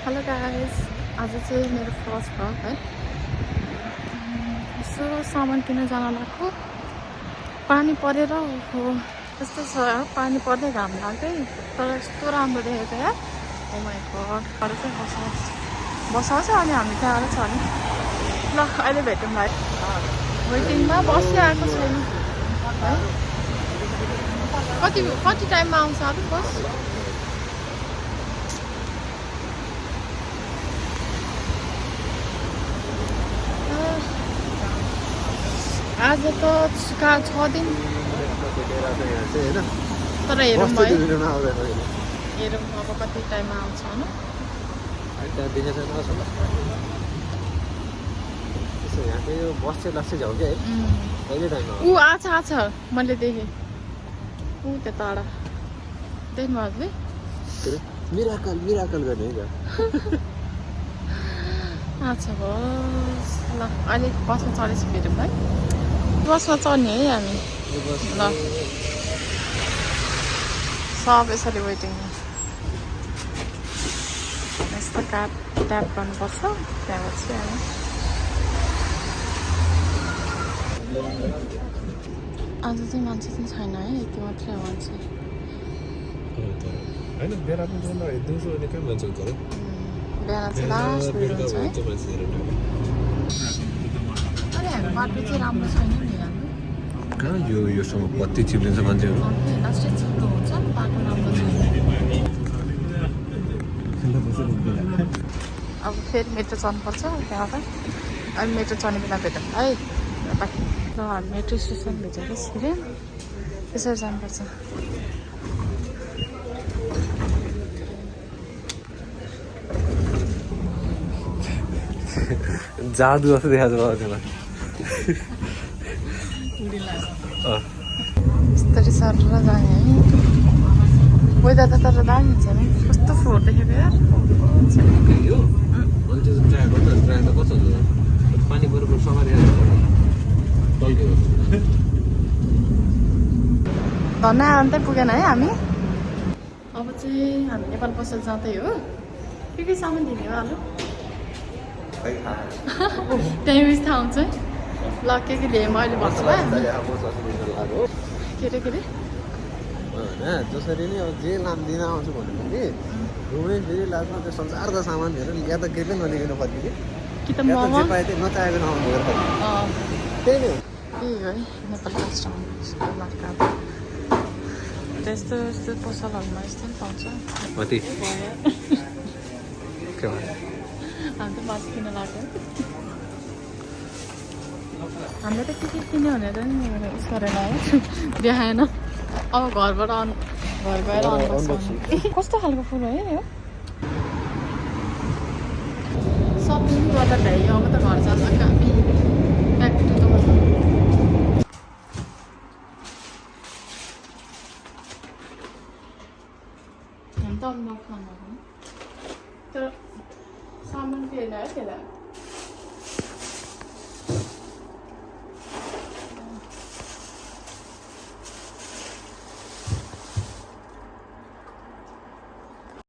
Hello guys, आज चाहिँ मेरो फर्स्ट भ्लग है। यसो सामान किन्न जान लाग्यो। पानी परेर हो यस्तो छ, पानी पर्दै घाम लाग्दै तर यस्तो राम्रो देखेको यार। ओ माई गॉड, अरे चाहिँ बसाउँछ अनि हामी त्यहाँ आएर छ नि। ल अहिले भेटौँ भाइ। वेटिङमा बसिआएको छैन है। कति टाइममा आउँछ अरू बस? आज त 6 दिन तर हेरौँ है, हेरौँ अब कति टाइममा आउँछ होइन। ऊ आछ मैले देखेँ, ऊ त्यो टाढा देख्नु हजुर। मिराकल गर्ने है अच्छा बस ल अहिले बसमा चढिसक्यो है। बसमा चढ्ने है हामी। ल सब यसरी वेटिङमा यस्तो ट्याप गर्नुपर्छ, त्यहाँबाट चाहिँ हामी आज चाहिँ मान्छे चाहिँ छैन है, यति मात्रै हो मान्छे। होइन बेला पनि दिउँसो कहाँ मान्छे हुन्छ र बिहान चाहिँ लास्ट भिड हुन्छ है। अरे हाम्रो बाटो चाहिँ राम्रो छैन नि हाम्रो। कहाँ योसँग कति चिप्लिन्छ मान्छेहरू। लास्टै छिटो हुन्छ नि, बाटो राम्रो छैन। अब फेरि मेट्रो चढ्नुपर्छ त्यहाँबाट। अहिले मेट्रो चढ्ने बेला भेटौँ है। बाई ल हामी मेट्रो स्टेसन भेटेर छिर्यौँ, त्यसरी जानुपर्छ। जादु जस्तो देखाएको छ त्यसलाई। यस्तरी सरेर जाने है। वेदर त तर दामी छ नि, कस्तो फोहोर देखेको यार। पानी बरोबर सवारी धन्न आउँदै पुगेन है हामी। अब चाहिँ हामी नेपाल पसल जाँदै हो। के सामान दिने हो आलु त्यहीँ उयस थाहा हुन्छ है। ल के ल्याएँ मैले भन्छु भयो। के अरे जसरी नै अब जे दिन आउँछु भने पनि घुम्ने फेरि लास्टमा त्यो संसारको सामानहरू या त केही पनि नलिकन पर्ने कि त मोमो नचाहेको नआउनु त्यही नै त्यही हो है नेपाल कस्टमर। त्यस्तो यस्तो पसलहरूमा यस्तो पनि पाउँछ। हामी त मासु किन्न लाग्यो। हामीले त के किन्यो भनेर नि उस गरेर है देखाएन। अब घर गएर अनबक्सिङ। कस्तो खालको फुल हो यो? सपिङ गर्दा भ्याइ अब त घर जान्छ हामी।